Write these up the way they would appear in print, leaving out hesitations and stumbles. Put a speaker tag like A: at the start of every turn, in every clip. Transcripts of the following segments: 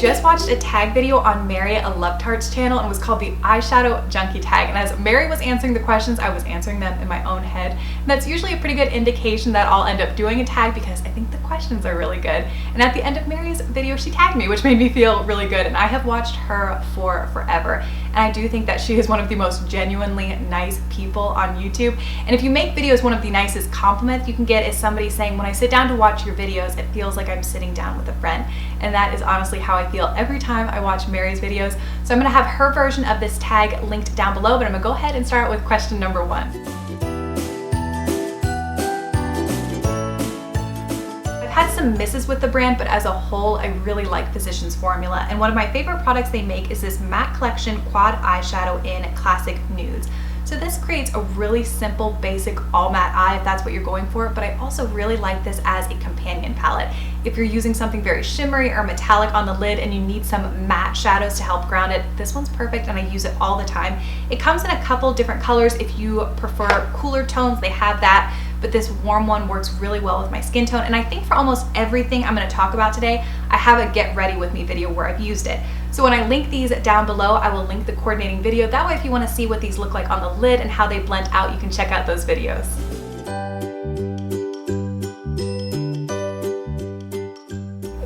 A: just watched a tag video on Mary aLoveTart's channel, and it was called the Eyeshadow Junkie Tag. And as Mary was answering the questions, I was answering them in my own head. And that's usually a pretty good indication that I'll end up doing a tag because I think the questions are really good. And at the end of Mary's video, she tagged me, which made me feel really good. And I have watched her for forever. And I do think that she is one of the most genuinely nice people on YouTube. And if you make videos, one of the nicest compliments you can get is somebody saying, when I sit down to watch your videos, it feels like I'm sitting down with a friend. And that is honestly how I feel every time I watch Mary's videos. So I'm gonna have her version of this tag linked down below, but I'm gonna go ahead and start with question number 1. Had some misses with the brand, but as a whole I really like Physicians Formula, and one of my favorite products they make is this matte collection quad eyeshadow in classic nudes. So this creates a really simple basic all matte eye if that's what you're going for, but I also really like this as a companion palette. If you're using something very shimmery or metallic on the lid and you need some matte shadows to help ground it, this one's perfect and I use it all the time. It comes in a couple different colors. If you prefer cooler tones, they have that, but this warm one works really well with my skin tone. And I think for almost everything I'm going to talk about today, I have a get ready with me video where I've used it. So when I link these down below, I will link the coordinating video. That way if you want to see what these look like on the lid and how they blend out, you can check out those videos.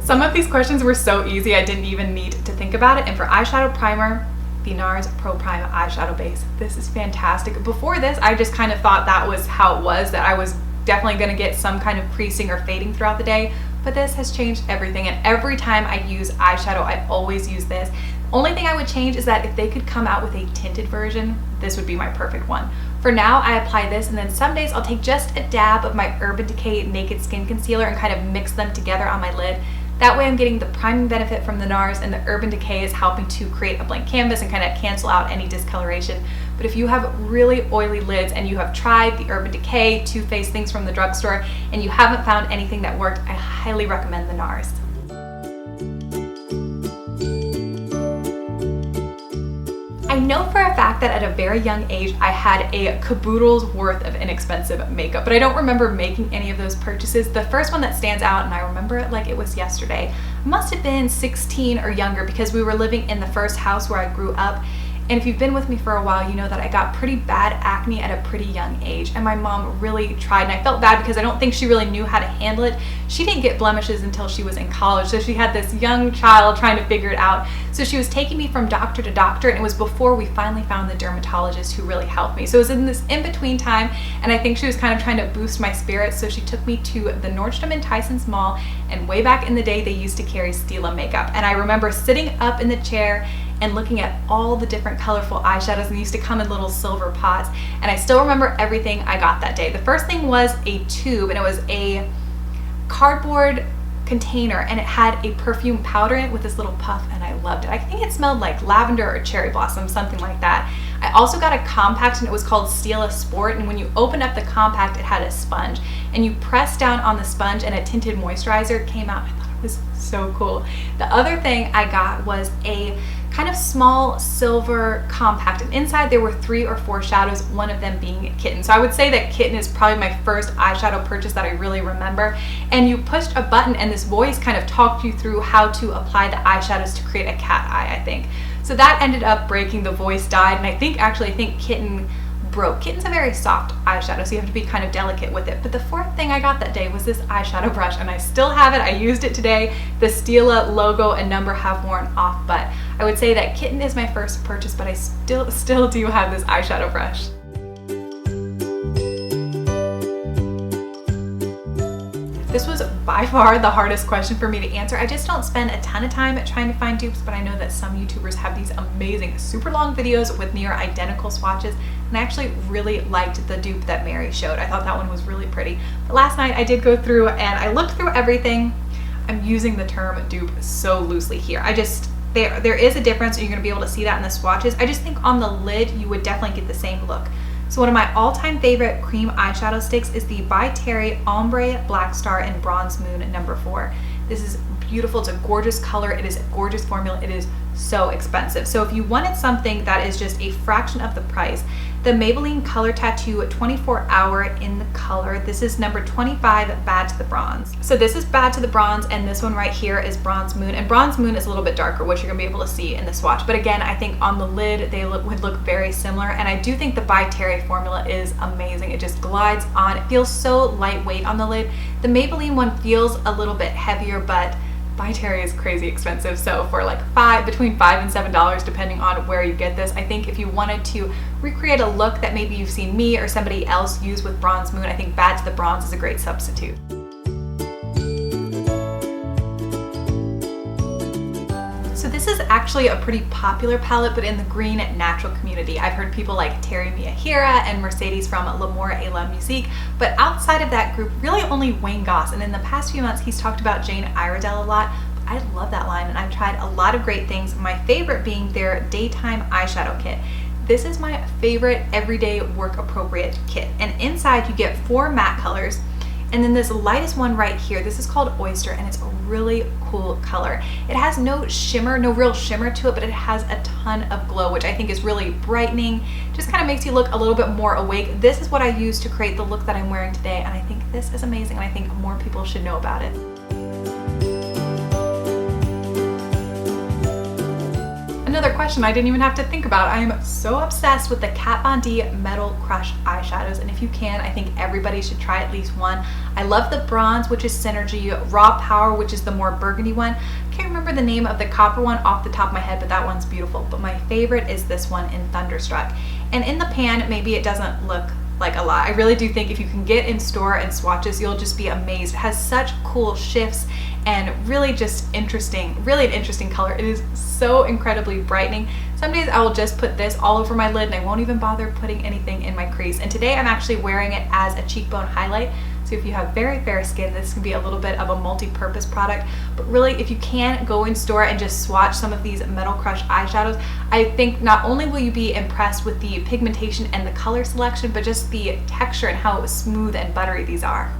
A: Some of these questions were so easy I didn't even need to think about it. And for eyeshadow primer, the NARS Pro Prime eyeshadow base. This is fantastic. Before this, I just kind of thought that was how it was, that I was definitely going to get some kind of creasing or fading throughout the day, but this has changed everything. And every time I use eyeshadow, I always use this. Only thing I would change is that if they could come out with a tinted version, this would be my perfect one. For now, I apply this, and then some days I'll take just a dab of my Urban Decay Naked Skin Concealer and kind of mix them together on my lid. That way I'm getting the priming benefit from the NARS, and the Urban Decay is helping to create a blank canvas and kind of cancel out any discoloration. But if you have really oily lids and you have tried the Urban Decay, Too Faced things from the drugstore, and you haven't found anything that worked, I highly recommend the NARS. I know for a fact that at a very young age I had a caboodle's worth of inexpensive makeup, but I don't remember making any of those purchases. The first one that stands out, and I remember it like it was yesterday, must have been 16 or younger because we were living in the first house where I grew up. And if you've been with me for a while, you know that I got pretty bad acne at a pretty young age, and my mom really tried, and I felt bad because I don't think she really knew how to handle it. She didn't get blemishes until she was in college, so she had this young child trying to figure it out. So she was taking me from doctor to doctor, and it was before we finally found the dermatologist who really helped me. So it was in this in-between time, and I think she was kind of trying to boost my spirits, so she took me to the Nordstrom in Tyson's Mall, and way back in the day, they used to carry Stila makeup. And I remember sitting up in the chair and looking at all the different colorful eyeshadows, and they used to come in little silver pots, and I still remember everything I got that day. The first thing was a tube, and it was a cardboard container, and it had a perfume powder in it with this little puff, and I loved it. I think it smelled like lavender or cherry blossom, something like that. I also got a compact, and it was called Stila Sport, and when you open up the compact, it had a sponge, and you press down on the sponge and a tinted moisturizer came out. I thought it was so cool. The other thing I got was a kind of small silver compact, and inside there were 3 or 4 shadows, one of them being Kitten. So I would say that Kitten is probably my first eyeshadow purchase that I really remember. And you pushed a button and this voice kind of talked you through how to apply the eyeshadows to create a cat eye, I think. So that ended up breaking, the voice died, and I think Kitten broke. Kitten's a very soft eyeshadow, so you have to be kind of delicate with it. But the fourth thing I got that day was this eyeshadow brush, and I still have it. I used it today. The Stila logo and number have worn off, but I would say that Kitten is my first purchase, but I still do have this eyeshadow brush. This was by far the hardest question for me to answer. I just don't spend a ton of time trying to find dupes, but I know that some YouTubers have these amazing, super long videos with near identical swatches, and I actually really liked the dupe that Mary showed. I thought that one was really pretty. But last night I did go through and I looked through everything. I'm using the term dupe so loosely here. There is a difference, and you're gonna be able to see that in the swatches. I just think on the lid, you would definitely get the same look. So one of my all-time favorite cream eyeshadow sticks is the by Terry Ombre, Blackstar, and Bronze Moon No. 4. This is beautiful. It's a gorgeous color. It is a gorgeous formula. It is so expensive. So if you wanted something that is just a fraction of the price, the Maybelline Color Tattoo 24 Hour in the color. This is number 25, Bad to the Bronze. So this is Bad to the Bronze, and this one right here is Bronze Moon. And Bronze Moon is a little bit darker, which you're gonna be able to see in the swatch. But again, I think on the lid, they would look very similar. And I do think the By Terry formula is amazing. It just glides on. It feels so lightweight on the lid. The Maybelline one feels a little bit heavier, but By Terry is crazy expensive, so for like between $5 and $7, depending on where you get this. I think if you wanted to recreate a look that maybe you've seen me or somebody else use with Bronze Moon, I think Bad to the Bronze is a great substitute. So this is actually a pretty popular palette, but in the green natural community. I've heard people like Terry Miyahira and Mercedes from L'Amour et la Musique, but outside of that group, really only Wayne Goss. And in the past few months, he's talked about Jane Iredale a lot. I love that line, and I've tried a lot of great things, my favorite being their Daytime Eyeshadow Kit. This is my favorite everyday work appropriate kit. And inside you get 4 matte colors. And then this lightest one right here, this is called Oyster, and it's a really cool color. It has no shimmer, no real shimmer to it, but it has a ton of glow, which I think is really brightening, just kind of makes you look a little bit more awake. This is what I use to create the look that I'm wearing today, and I think this is amazing, and I think more people should know about it. Another question I didn't even have to think about. I am so obsessed with the Kat Von D Metal Crush eyeshadows, and if you can, I think everybody should try at least one. I love the bronze, which is Synergy, Raw Power, which is the more burgundy one. I can't remember the name of the copper one off the top of my head, but that one's beautiful. But my favorite is this one in Thunderstruck. And in the pan, maybe it doesn't look like a lot. I really do think if you can get in store and swatches, you'll just be amazed. It has such cool shifts and really just interesting, really an interesting color. It is so incredibly brightening. Some days I will just put this all over my lid and I won't even bother putting anything in my crease. And today I'm actually wearing it as a cheekbone highlight. So if you have very fair skin, this can be a little bit of a multi-purpose product. But really, if you can go in store and just swatch some of these Metal Crush eyeshadows, I think not only will you be impressed with the pigmentation and the color selection, but just the texture and how smooth and buttery these are.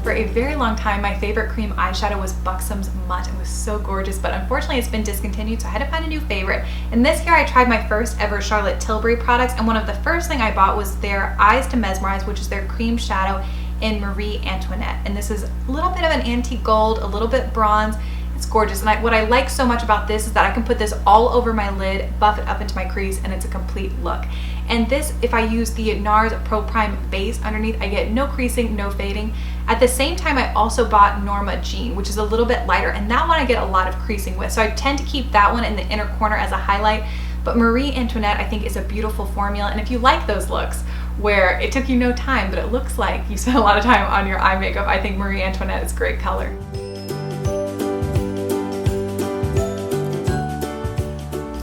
A: For a very long time, my favorite cream eyeshadow was Buxom's Mutt. It was so gorgeous, but unfortunately it's been discontinued, so I had to find a new favorite. And this year I tried my first ever Charlotte Tilbury products, and one of the first thing I bought was their Eyes to Mesmerize, which is their cream shadow in Marie Antoinette. And this is a little bit of an antique gold, a little bit bronze. It's gorgeous, and what I like so much about this is that I can put this all over my lid, buff it up into my crease, and it's a complete look. And this, if I use the NARS Pro Prime base underneath, I get no creasing, no fading. At the same time, I also bought Norma Jean, which is a little bit lighter, and that one I get a lot of creasing with. So I tend to keep that one in the inner corner as a highlight. But Marie Antoinette, I think, is a beautiful formula. And if you like those looks where it took you no time, but it looks like you spent a lot of time on your eye makeup, I think Marie Antoinette is a great color.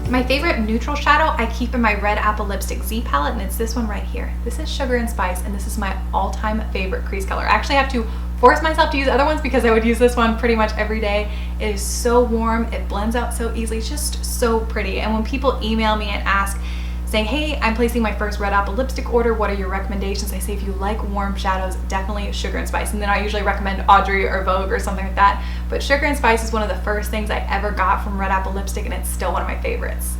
A: My favorite neutral shadow I keep in my Red Apple Lipstick Z palette, and it's this one right here. This is Sugar and Spice, and this is my all-time favorite crease color. I actually have to force myself to use other ones because I would use this one pretty much every day. It is so warm, it blends out so easily, it's just so pretty. And when people email me and ask, saying, hey, I'm placing my first Red Apple lipstick order, what are your recommendations? I say, if you like warm shadows, definitely Sugar and Spice. And then I usually recommend Audrey or Vogue or something like that. But Sugar and Spice is one of the first things I ever got from Red Apple lipstick, and it's still one of my favorites.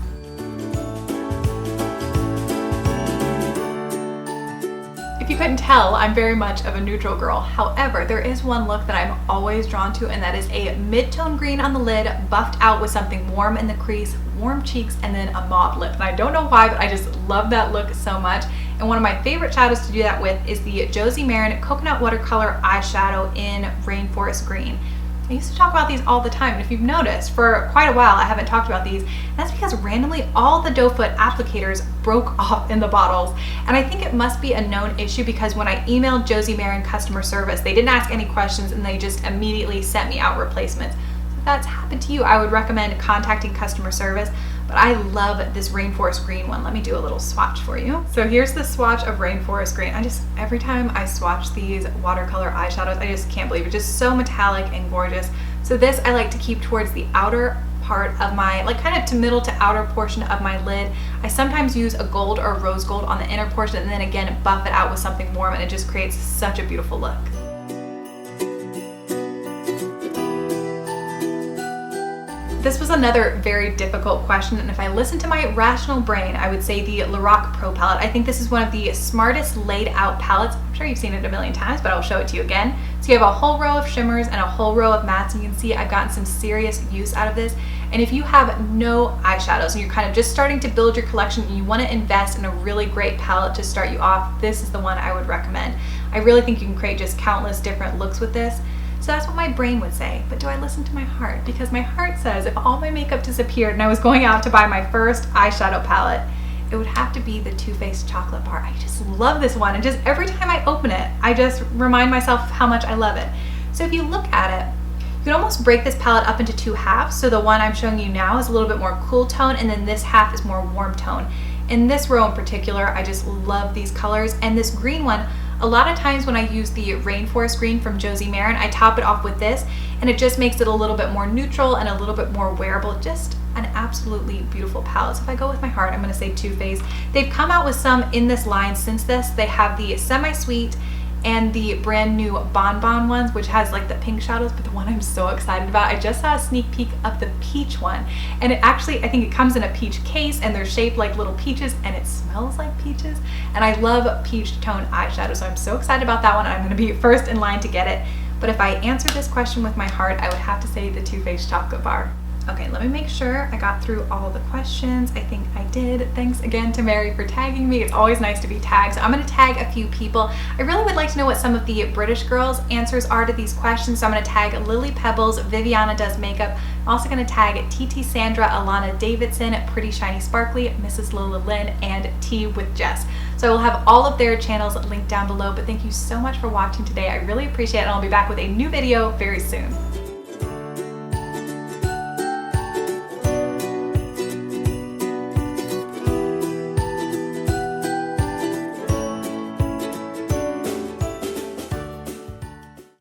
A: If you couldn't tell, I'm very much of a neutral girl. However, there is one look that I'm always drawn to, and that is a mid-tone green on the lid, buffed out with something warm in the crease, warm cheeks, and then a mauve lip. And I don't know why, but I just love that look so much. And one of my favorite shadows to do that with is the Josie Maran Coconut Watercolor Eyeshadow in Rainforest Green. I used to talk about these all the time, and if you've noticed, for quite a while I haven't talked about these, and that's because randomly all the doe foot applicators broke off in the bottles. And I think it must be a known issue because when I emailed Josie Maran customer service, they didn't ask any questions and they just immediately sent me out replacements. So if that's happened to you, I would recommend contacting customer service. But I love this Rainforest Green one. Let me do a little swatch for you. So here's the swatch of Rainforest Green. Every time I swatch these watercolor eyeshadows, I just can't believe it. Just so metallic and gorgeous. So this I like to keep towards the outer part of my, like kind of to middle to outer portion of my lid. I sometimes use a gold or rose gold on the inner portion, and then again buff it out with something warm, and it just creates such a beautiful look. This was another very difficult question, and if I listened to my rational brain, I would say the Lorac Pro palette. I think this is one of the smartest laid out palettes. I'm sure you've seen it a million times, but I'll show it to you again. So you have a whole row of shimmers and a whole row of mattes, and you can see I've gotten some serious use out of this. And if you have no eyeshadows and you're kind of just starting to build your collection and you want to invest in a really great palette to start you off, this is the one I would recommend. I really think you can create just countless different looks with this. So that's what my brain would say, but do I listen to my heart? Because my heart says if all my makeup disappeared and I was going out to buy my first eyeshadow palette, it would have to be the Too Faced Chocolate Bar. I just love this one, and just every time I open it, I just remind myself how much I love it. So if you look at it, you can almost break this palette up into two halves. So the one I'm showing you now is a little bit more cool tone, and then this half is more warm tone. In this row in particular, I just love these colors, and this green one, a lot of times when I use the Rainforest Green from Josie Maran, I top it off with this, and it just makes it a little bit more neutral and a little bit more wearable. Just an absolutely beautiful palette. So if I go with my heart, I'm gonna say Too Faced. They've come out with some in this line since this. They have the Semi-Sweet and the brand new Bonbon ones, which has like the pink shadows, but the one I'm so excited about, I just saw a sneak peek of the peach one, and it actually, I think it comes in a peach case, and they're shaped like little peaches, and it smells like peaches, and I love peach tone eyeshadow, so I'm so excited about that one. I'm gonna be first in line to get it, but if I answer this question with my heart, I would have to say the Too Faced Chocolate Bar. Okay, let me make sure I got through all the questions. I think I did. Thanks again to Mary for tagging me. It's always nice to be tagged. So I'm going to tag a few people. I really would like to know what some of the British girls' answers are to these questions. So I'm going to tag Lily Pebbles, Viviana Does Makeup. I'm also going to tag TT Sandra, Alana Davidson, Pretty Shiny Sparkly, Mrs. Lola Lynn, and Tea with Jess. So I will have all of their channels linked down below. But thank you so much for watching today. I really appreciate it, and I'll be back with a new video very soon.